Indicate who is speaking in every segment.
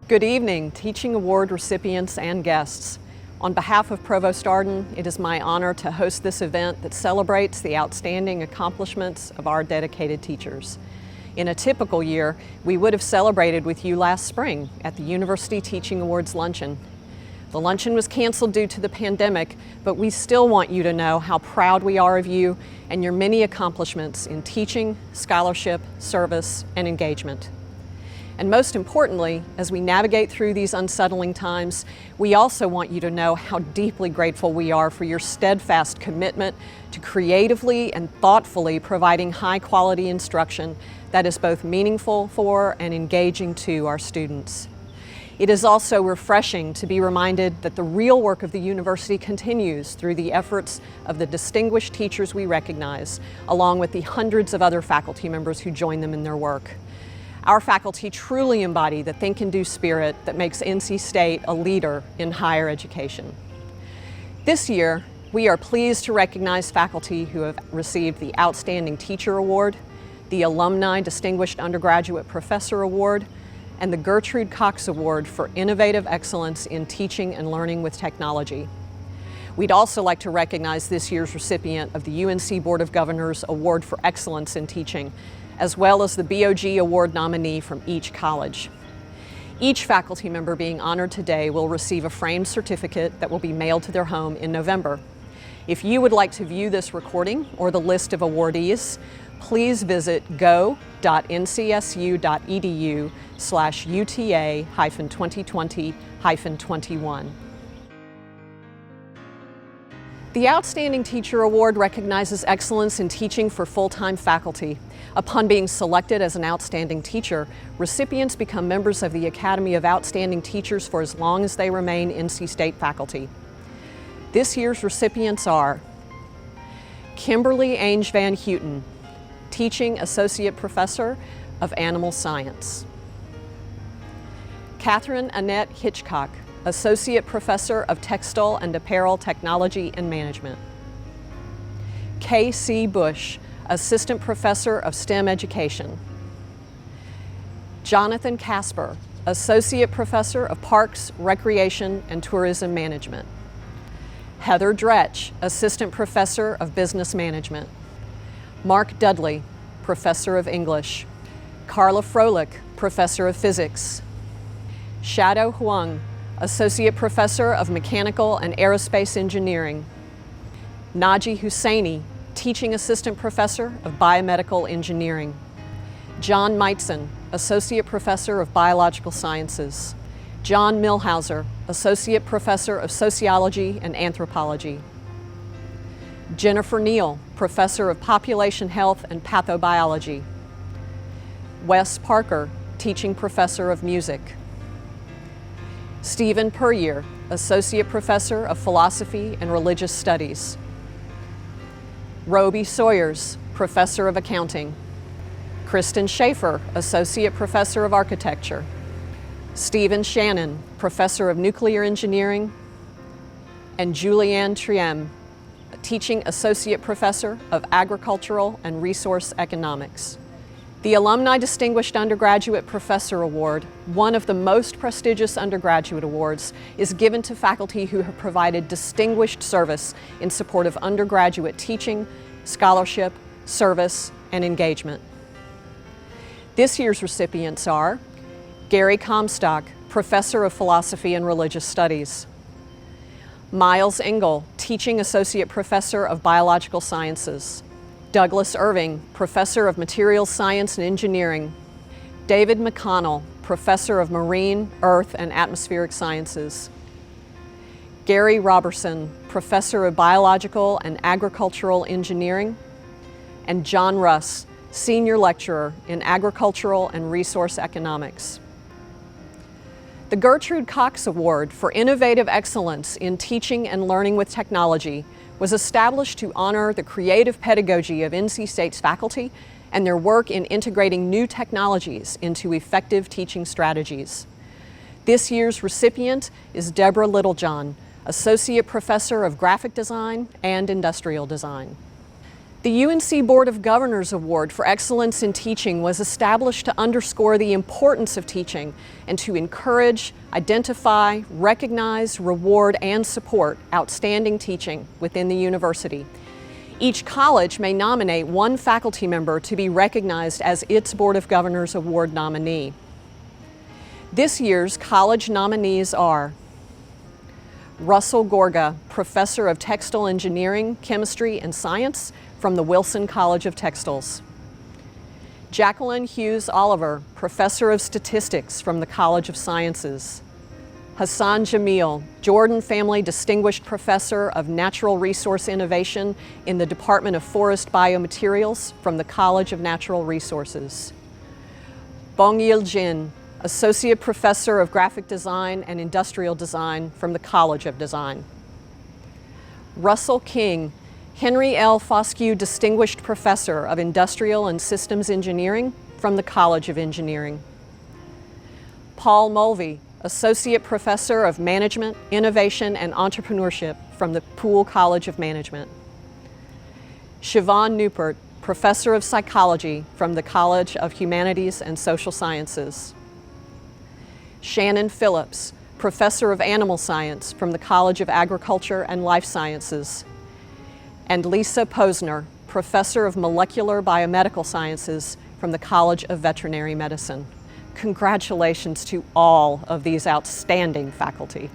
Speaker 1: Good evening, Teaching Award recipients and guests. On behalf of Provost Arden, it is my honor to host this event that celebrates the outstanding accomplishments of our dedicated teachers. In a typical year, we would have celebrated with you last spring at the University Teaching Awards Luncheon. The luncheon was canceled due to the pandemic, but we still want you to know how proud we are of you and your many accomplishments in teaching, scholarship, service, and engagement. And most importantly, as we navigate through these unsettling times, we also want you to know how deeply grateful we are for your steadfast commitment to creatively and thoughtfully providing high-quality instruction that is both meaningful for and engaging to our students. It is also refreshing to be reminded that the real work of the university continues through the efforts of the distinguished teachers we recognize, along with the hundreds of other faculty members who join them in their work. Our faculty truly embody the think and do spirit that makes NC State a leader in higher education. This year, we are pleased to recognize faculty who have received the Outstanding Teacher Award, the Alumni Distinguished Undergraduate Professor Award, and the Gertrude Cox Award for Innovative Excellence in Teaching and Learning with Technology. We'd also like to recognize this year's recipient of the UNC Board of Governors Award for Excellence in Teaching, as well as the BOG Award nominee from each college. Each faculty member being honored today will receive a framed certificate that will be mailed to their home in November. If you would like to view this recording or the list of awardees, please visit go.ncsu.edu/UTA-2020-21. The Outstanding Teacher Award recognizes excellence in teaching for full-time faculty. Upon being selected as an outstanding teacher, recipients become members of the Academy of Outstanding Teachers for as long as they remain NC State faculty. This year's recipients are Kimberly Ainge Van Houten, Teaching Associate Professor of Animal Science. Catherine Annette Hitchcock, Associate Professor of Textile and Apparel Technology and Management. K.C. Bush, Assistant Professor of STEM Education. Jonathan Casper, Associate Professor of Parks, Recreation, and Tourism Management. Heather Dretch, Assistant Professor of Business Management. Mark Dudley, Professor of English. Carla Froelich, Professor of Physics. Shadow Huang, Associate Professor of Mechanical and Aerospace Engineering. Naji Husseini, Teaching Assistant Professor of Biomedical Engineering. John Meitzen, Associate Professor of Biological Sciences. John Milhauser, Associate Professor of Sociology and Anthropology. Jennifer Neal, Professor of Population Health and Pathobiology. Wes Parker, Teaching Professor of Music. Stephen Puryear, Associate Professor of Philosophy and Religious Studies. Roby Sawyers, Professor of Accounting. Kristen Schaefer, Associate Professor of Architecture. Stephen Shannon, Professor of Nuclear Engineering. And Julianne Triem, Teaching Associate Professor of Agricultural and Resource Economics. The Alumni Distinguished Undergraduate Professor Award, one of the most prestigious undergraduate awards, is given to faculty who have provided distinguished service in support of undergraduate teaching, scholarship, service, and engagement. This year's recipients are Gary Comstock, Professor of Philosophy and Religious Studies. Miles Engel, Teaching Associate Professor of Biological Sciences. Douglas Irving, Professor of Materials Science and Engineering. David McConnell, Professor of Marine, Earth, and Atmospheric Sciences. Gary Robertson, Professor of Biological and Agricultural Engineering. And John Russ, Senior Lecturer in Agricultural and Resource Economics. The Gertrude Cox Award for Innovative Excellence in Teaching and Learning with Technology was established to honor the creative pedagogy of NC State's faculty and their work in integrating new technologies into effective teaching strategies. This year's recipient is Deborah Littlejohn, Associate Professor of Graphic Design and Industrial Design. The UNC Board of Governors Award for Excellence in Teaching was established to underscore the importance of teaching and to encourage, identify, recognize, reward, and support outstanding teaching within the university. Each college may nominate one faculty member to be recognized as its Board of Governors Award nominee. This year's college nominees are Russell Gorga, Professor of Textile Engineering, Chemistry, and Science from the Wilson College of Textiles. Jacqueline Hughes Oliver, Professor of Statistics from the College of Sciences. Hassan Jamil, Jordan Family Distinguished Professor of Natural Resource Innovation in the Department of Forest Biomaterials from the College of Natural Resources. Bongyil Jin, Associate Professor of Graphic Design and Industrial Design from the College of Design. Russell King, Henry L. Foscue Distinguished Professor of Industrial and Systems Engineering from the College of Engineering. Paul Mulvey, Associate Professor of Management, Innovation, and Entrepreneurship from the Poole College of Management. Siobhan Newport, Professor of Psychology from the College of Humanities and Social Sciences. Shannon Phillips, Professor of Animal Science from the College of Agriculture and Life Sciences. And Lisa Posner, Professor of Molecular Biomedical Sciences from the College of Veterinary Medicine. Congratulations to all of these outstanding faculty.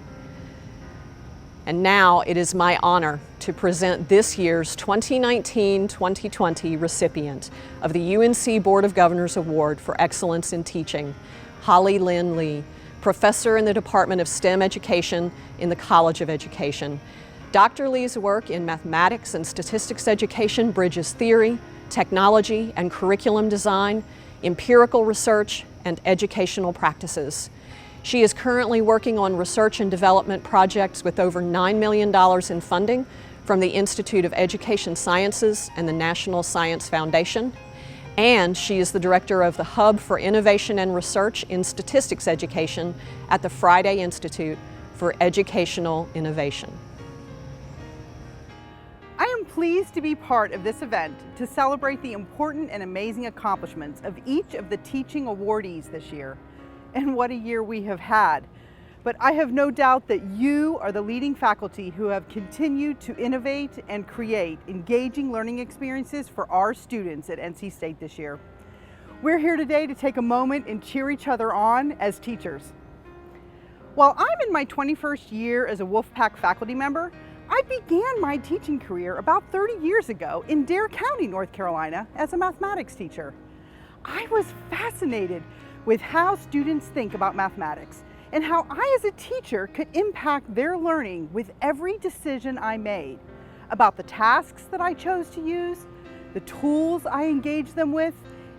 Speaker 1: And now it is my honor to present this year's 2019-2020 recipient of the UNC Board of Governors Award for Excellence in Teaching, Holly Lynn Lee, Professor in the Department of STEM Education in the College of Education. Dr. Lee's work in mathematics and statistics education bridges theory, technology, and curriculum design, empirical research, and educational practices. She is currently working on research and development projects with over $9 million in funding from the Institute of Education Sciences and the National Science Foundation. And she is the director of the Hub for Innovation and Research in Statistics Education at the Friday Institute for Educational Innovation.
Speaker 2: I am pleased to be part of this event to celebrate the important and amazing accomplishments of each of the teaching awardees this year. And what a year we have had. But I have no doubt that you are the leading faculty who have continued to innovate and create engaging learning experiences for our students at NC State this year. We're here today to take a moment and cheer each other on as teachers. While I'm in my 21st year as a Wolfpack faculty member, I began my teaching career about 30 years ago in Dare County, North Carolina, as a mathematics teacher. I was fascinated with how students think about mathematics and how I as a teacher could impact their learning with every decision I made about the tasks that I chose to use, the tools I engaged them with,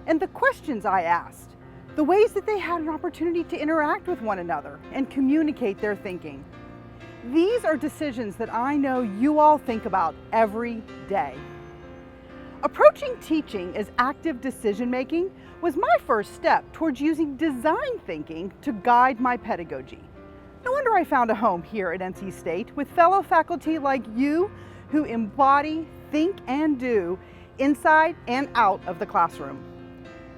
Speaker 2: and the questions I asked, the ways that they had an opportunity to interact with one another and communicate their thinking. These are decisions that I know you all think about every day. Approaching teaching as active decision-making was my first step towards using design thinking to guide my pedagogy. No wonder I found a home here at NC State with fellow faculty like you who embody, think, and do inside and out of the classroom.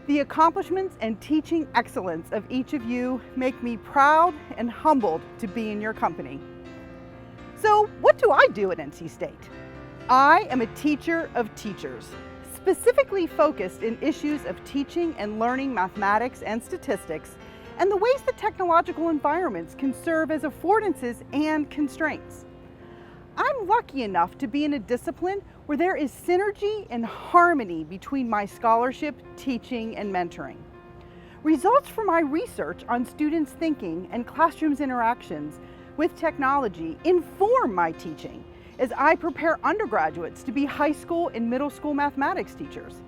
Speaker 2: The accomplishments and teaching excellence of each of you make me proud and humbled to be in your company. So what do I do at NC State? I am a teacher of teachers, specifically focused in issues of teaching and learning mathematics and statistics, and the ways that technological environments can serve as affordances and constraints. I'm lucky enough to be in a discipline where there is synergy and harmony between my scholarship, teaching, and mentoring. Results from my research on students' thinking and classrooms' interactions with technology inform my teaching as I prepare undergraduates to be high school and middle school mathematics teachers,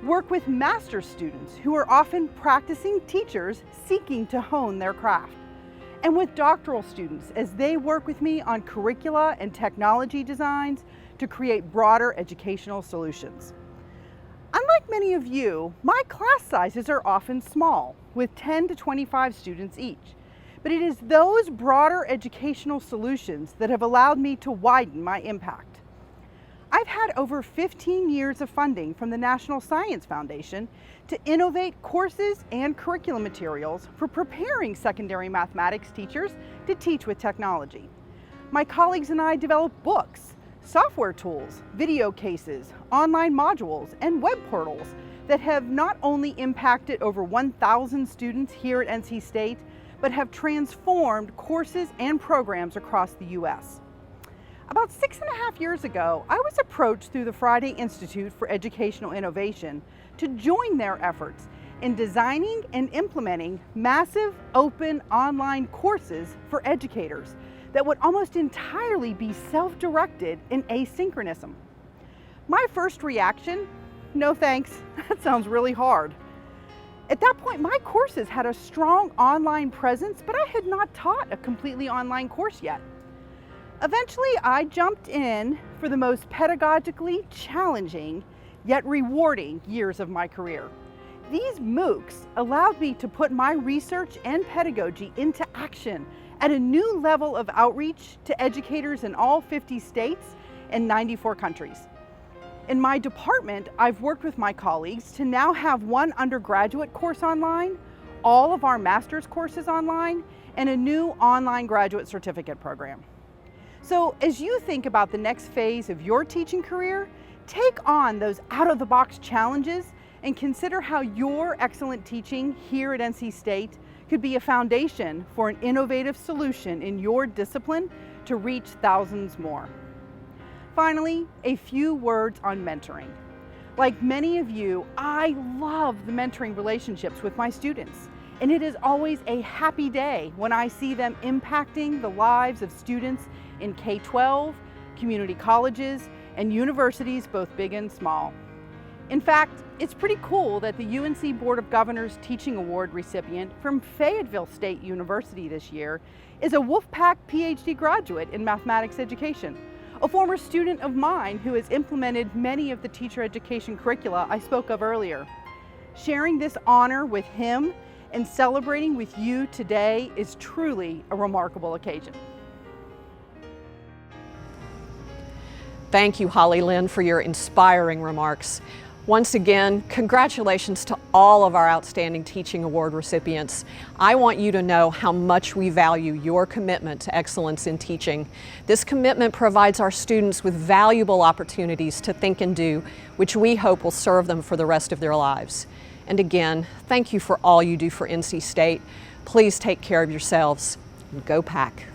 Speaker 2: work with master's students who are often practicing teachers seeking to hone their craft, and with doctoral students as they work with me on curricula and technology designs to create broader educational solutions. Unlike many of you, my class sizes are often small, with 10 to 25 students each. But it is those broader educational solutions that have allowed me to widen my impact. I've had over 15 years of funding from the National Science Foundation to innovate courses and curriculum materials for preparing secondary mathematics teachers to teach with technology. My colleagues and I develop books, software tools, video cases, online modules, and web portals that have not only impacted over 1,000 students here at NC State, but have transformed courses and programs across the U.S. About 6.5 years ago, I was approached through the Friday Institute for Educational Innovation to join their efforts in designing and implementing massive open online courses for educators that would almost entirely be self-directed and asynchronous. My first reaction, no thanks, that sounds really hard. At that point, my courses had a strong online presence, but I had not taught a completely online course yet. Eventually, I jumped in for the most pedagogically challenging yet rewarding years of my career. These MOOCs allowed me to put my research and pedagogy into action at a new level of outreach to educators in all 50 states and 94 countries. In my department, I've worked with my colleagues to now have one undergraduate course online, all of our master's courses online, and a new online graduate certificate program. So as you think about the next phase of your teaching career, take on those out-of-the-box challenges and consider how your excellent teaching here at NC State could be a foundation for an innovative solution in your discipline to reach thousands more. Finally, a few words on mentoring. Like many of you, I love the mentoring relationships with my students, and it is always a happy day when I see them impacting the lives of students in K-12, community colleges, and universities both big and small. In fact, it's pretty cool that the UNC Board of Governors Teaching Award recipient from Fayetteville State University this year is a Wolfpack PhD graduate in mathematics education, a former student of mine who has implemented many of the teacher education curricula I spoke of earlier. Sharing this honor with him and celebrating with you today is truly a remarkable occasion.
Speaker 1: Thank you, Holly Lynn, for your inspiring remarks. Once again, congratulations to all of our outstanding teaching award recipients. I want you to know how much we value your commitment to excellence in teaching. This commitment provides our students with valuable opportunities to think and do, which we hope will serve them for the rest of their lives. And again, thank you for all you do for NC State. Please take care of yourselves and go Pack.